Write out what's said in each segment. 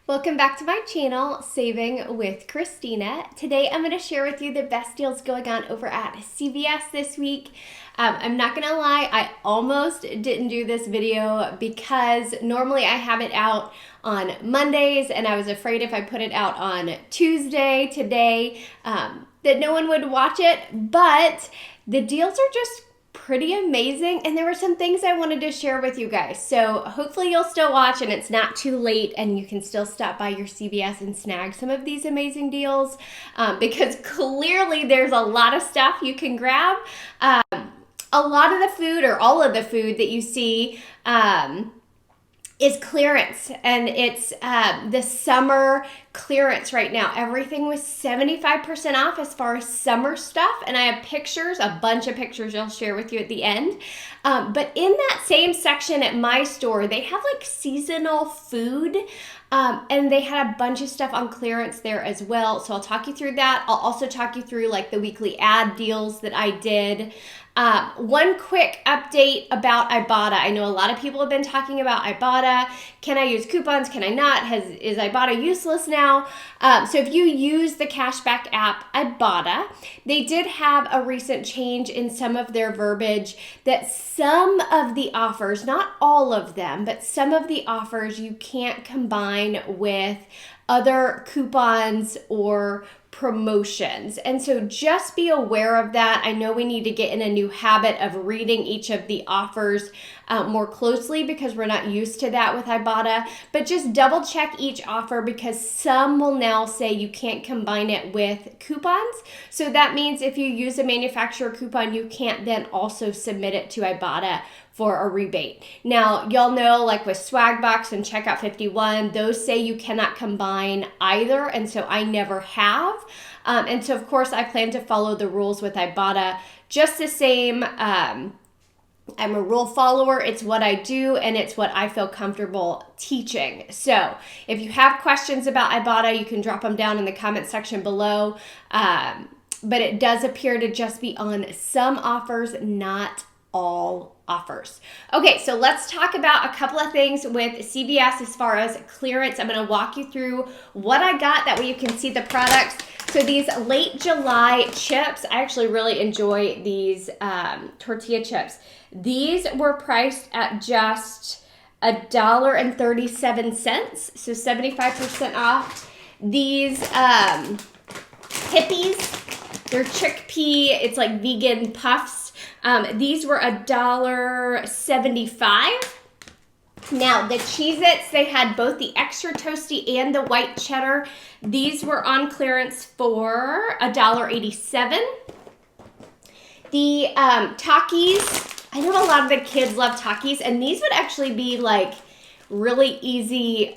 Welcome back to my channel, Saving with Christina. Today I'm going to share with you the best deals going on over at CVS this week. I'm not going to lie, I almost didn't do this video because normally I have it out on Mondays and I was afraid if I put it out on Tuesday, today, that no one would watch it, but the deals are just pretty amazing, and there were some things I wanted to share with you guys. So hopefully you'll still watch and it's not too late and you can still stop by your CVS and snag some of these amazing deals because clearly there's a lot of stuff you can grab. A lot of the food, or all of the food that you see, is clearance, and it's the summer clearance right now. Everything was 75% off as far as summer stuff, and I have pictures, a bunch of pictures I'll share with you at the end. But in that same section at my store, they have like seasonal food, and they had a bunch of stuff on clearance there as well. So I'll talk you through that. I'll also talk you through like the weekly ad deals that I did. One quick update about Ibotta. I know a lot of people have been talking about Ibotta. Can I use coupons? Can I not? Is Ibotta useless now? So if you use the cashback app Ibotta, they did have a recent change in some of their verbiage that some of the offers, not all of them, but some of the offers you can't combine with other coupons or promotions. And so just be aware of that. I know we need to get in a new habit of reading each of the offers more closely because we're not used to that with Ibotta, but just double check each offer because some will now say you can't combine it with coupons. So that means if you use a manufacturer coupon, you can't then also submit it to Ibotta for a rebate. Now, y'all know, like with Swag Box and Checkout 51, those say you cannot combine either, and so I never have. And so, of course, I plan to follow the rules with Ibotta just the same. I'm a rule follower. It's what I do, and it's what I feel comfortable teaching. So if you have questions about Ibotta, you can drop them down in the comment section below. But it does appear to just be on some offers, not all offers. Okay, so let's talk about a couple of things with CVS as far as clearance. I'm going to walk you through what I got, that way you can see the products. So these late July chips, I actually really enjoy these tortilla chips. These were priced at just $1.37, so 75% off. These Hippies, they're chickpea, it's like vegan puffs. These were $1.75. Now, the Cheez-Its, they had both the extra toasty and the white cheddar. These were on clearance for $1.87. The Takis, I know a lot of the kids love Takis, and these would actually be like really easy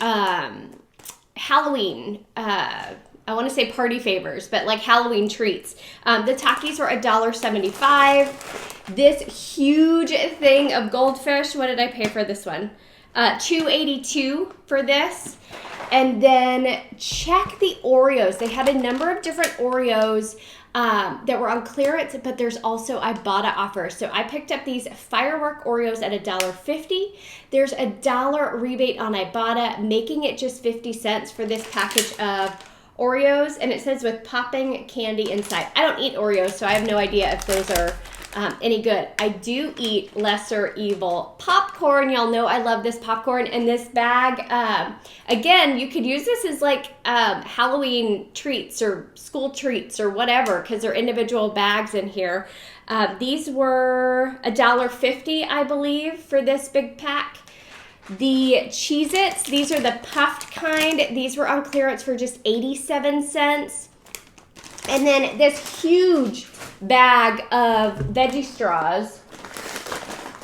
Halloween, I want to say party favors, but like Halloween treats. The Takis were $1.75. This huge thing of goldfish, what did I pay for this one? $2.82 for this. And then check the Oreos. They had a number of different Oreos that were on clearance, but there's also Ibotta offers. So I picked up these firework Oreos at $1.50. There's a $1 rebate on Ibotta, making it just 50 cents for this package of Oreos, and it says with popping candy inside. I don't eat Oreos, so I have no idea if those are any good. I do eat lesser evil popcorn. Y'all know I love this popcorn, and this bag, again, you could use this as like Halloween treats or school treats or whatever, because they're individual bags in here. These were $1.50, I believe, for this big pack. The Cheez-Its, these are the puffed kind. These were on clearance for just 87 cents. And then this huge bag of Veggie Straws.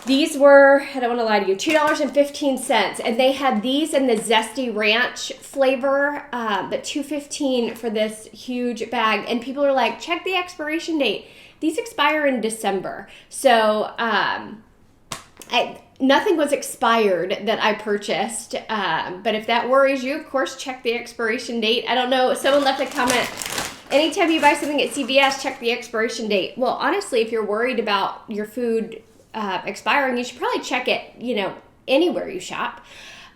These were, I don't want to lie to you, $2.15. And they had these in the Zesty Ranch flavor, but $2.15 for this huge bag. And people are like, check the expiration date. These expire in December. So, nothing was expired that I purchased, but if that worries you, of course, check the expiration date. I don't know, someone left a comment, anytime you buy something at CVS, check the expiration date. Well, honestly, if you're worried about your food expiring, you should probably check it, anywhere you shop.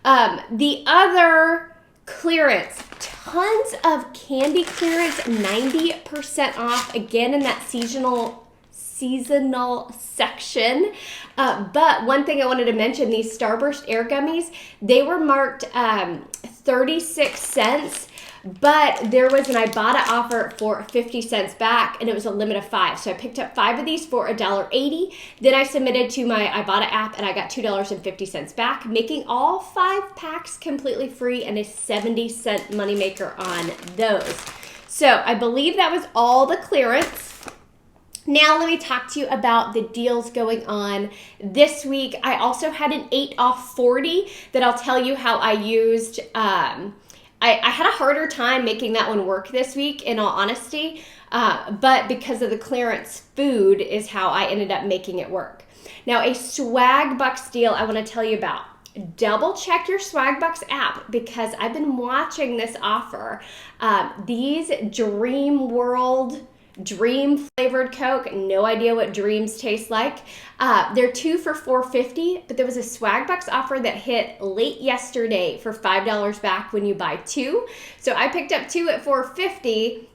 The other clearance, tons of candy clearance, 90% off, again in that seasonal section. But one thing I wanted to mention, these Starburst Air Gummies, they were marked 36 cents, but there was an Ibotta offer for 50 cents back, and it was a limit of 5. So I picked up 5 of these for $1.80. Then I submitted to my Ibotta app, and I got $2.50 back, making all 5 packs completely free and a 70-cent moneymaker on those. So I believe that was all the clearance. Now let me talk to you about the deals going on this week. I also had an 8 off 40 that I'll tell you how I used. I had a harder time making that one work this week, in all honesty, but because of the clearance food is how I ended up making it work. Now, a Swag Bucks deal I want to tell you about. Double check your Swag Bucks app because I've been watching this offer. These Dream World Dream flavored Coke, no idea what dreams taste like. They're 2 for $4.50, but there was a Swag Bucks offer that hit late yesterday for $5 back when you buy 2. So I picked up 2 at $4.50,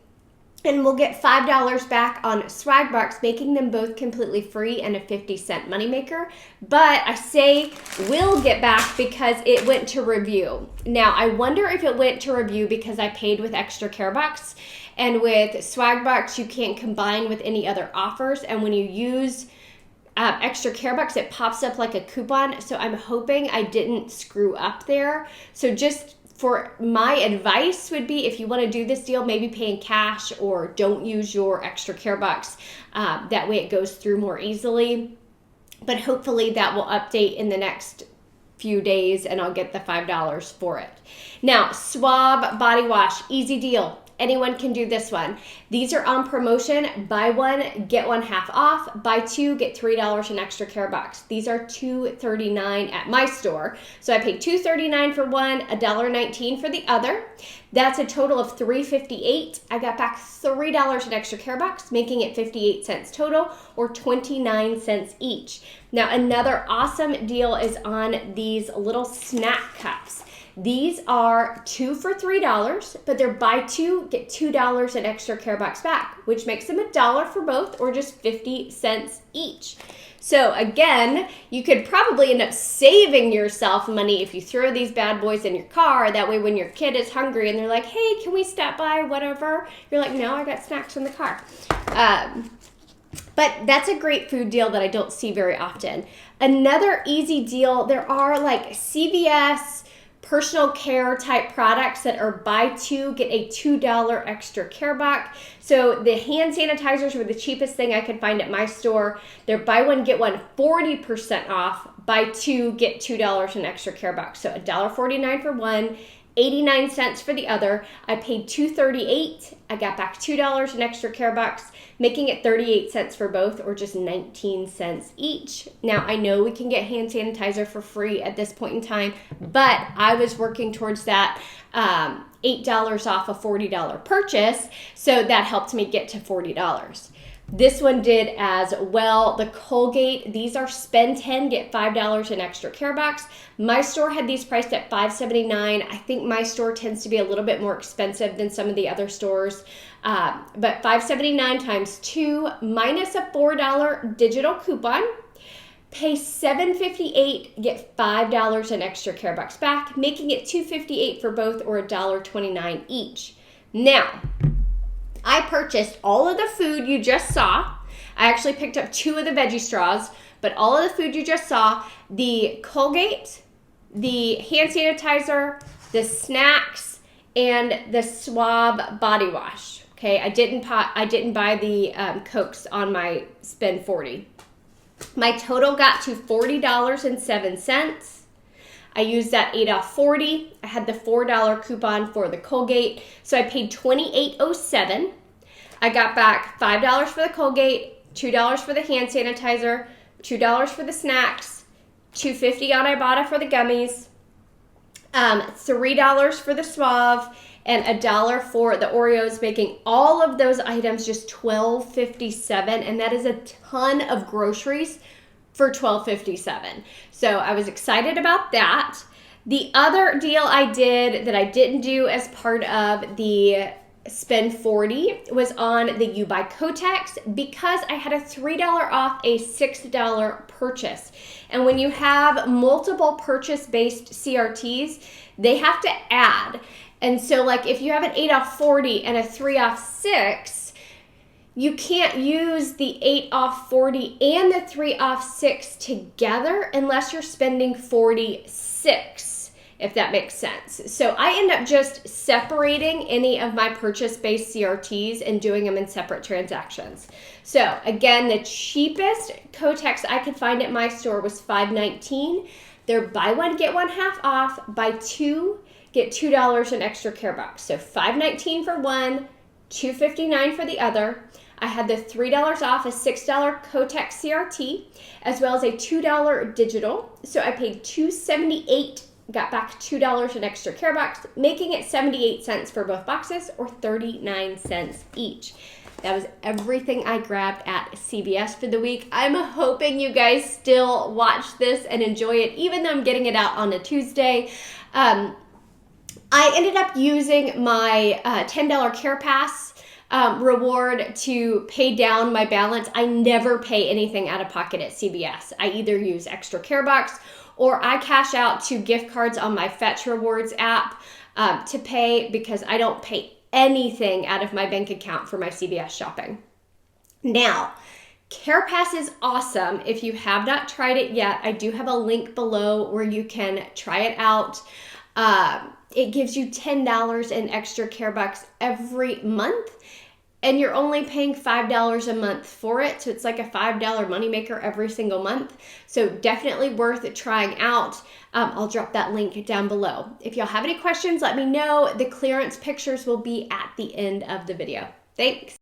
and we'll get $5 back on Swag Bucks, making them both completely free and a 50-cent moneymaker. But I say we'll get back because it went to review. Now, I wonder if it went to review because I paid with extra care bucks. And with Swag Bucks, you can't combine with any other offers. And when you use extra care bucks, it pops up like a coupon. So I'm hoping I didn't screw up there. So just for my advice would be, if you want to do this deal, maybe pay in cash or don't use your extra care bucks. That way it goes through more easily. But hopefully that will update in the next few days and I'll get the $5 for it. Now, Swab body wash, easy deal. Anyone can do this one. These are on promotion. Buy one, get one half off. Buy 2, get $3 in extra care bucks. These are $2.39 at my store. So I paid $2.39 for one, $1.19 for the other. That's a total of $3.58. I got back $3 in extra care bucks, making it 58 cents total, or 29 cents each. Now, another awesome deal is on these little snack cups. These are 2 for $3, but they're buy 2, get $2 in extra care bucks back, which makes them $1 for both, or just 50 cents each. So again, you could probably end up saving yourself money if you throw these bad boys in your car. That way when your kid is hungry and they're like, hey, can we stop by, whatever, you're like, no, I got snacks in the car. But that's a great food deal that I don't see very often. Another easy deal, there are like CVS Personal Care type products that are buy 2, get a $2 extra care buck. So the hand sanitizers were the cheapest thing I could find at my store. They're buy 1, get 1, 40% off. Buy 2, get $2 in extra care buck. So $1.49 for one, 89 cents for the other. I paid $2.38. I got back $2 in extra care bucks, making it 38 cents for both, or just 19 cents each. Now, I know we can get hand sanitizer for free at this point in time, but I was working towards that $8 off a $40 purchase, so that helped me get to $40. This one did as well. The Colgate, these are spend 10, get $5 in extra care bucks. My store had these priced at $5.79. I think my store tends to be a little bit more expensive than some of the other stores. But $5.79 times 2 minus a $4 digital coupon. Pay $7.58, get $5 in extra care bucks back, making it $2.58 for both, or $1.29 each. Now, I purchased all of the food you just saw. I actually picked up 2 of the Veggie Straws, but all of the food you just saw, the Colgate, the hand sanitizer, the snacks, and the Swab body wash. Okay, I didn't buy the Cokes on my spend 40. My total got to $40.07. I used that 8 off 40. I had the $4 coupon for the Colgate, so I paid $28.07. I got back $5 for the Colgate, $2 for the hand sanitizer, $2 for the snacks, $2.50 on Ibotta for the gummies, $3 for the Swab, and $1 for the Oreos, making all of those items just $12.57, and that is a ton of groceries for $12.57. So I was excited about that. The other deal I did that I didn't do as part of the spend 40 was on the You Buy Kotex because I had a $3 off a $6 purchase. And when you have multiple purchase-based CRTs, they have to add. And so like if you have an 8 off 40 and a 3 off 6, you can't use the 8 off 40 and the 3 off 6 together unless you're spending 46, if that makes sense. So I end up just separating any of my purchase-based CRTs and doing them in separate transactions. So again, the cheapest Kotex I could find at my store was $5.19. They're buy one, get one half off, buy two, get $2 in extra care box. So $5.19 for one, $2.59 for the other. I had the $3 off a $6 Kotex CRT, as well as a $2 digital. So I paid $2.78, got back $2 in extra care box, making it 78 cents for both boxes or 39 cents each. That was everything I grabbed at CVS for the week. I'm hoping you guys still watch this and enjoy it, even though I'm getting it out on a Tuesday. I ended up using my $10 CarePass reward to pay down my balance. I never pay anything out of pocket at CVS. I either use extra care box or I cash out to gift cards on my Fetch Rewards app to pay, because I don't pay anything out of my bank account for my CVS shopping. Now, CarePass is awesome. If you have not tried it yet, I do have a link below where you can try it out. It gives you $10 in extra care bucks every month, and you're only paying $5 a month for it. So it's like a $5 moneymaker every single month. So definitely worth trying out. I'll drop that link down below. If y'all have any questions, let me know. The clearance pictures will be at the end of the video. Thanks.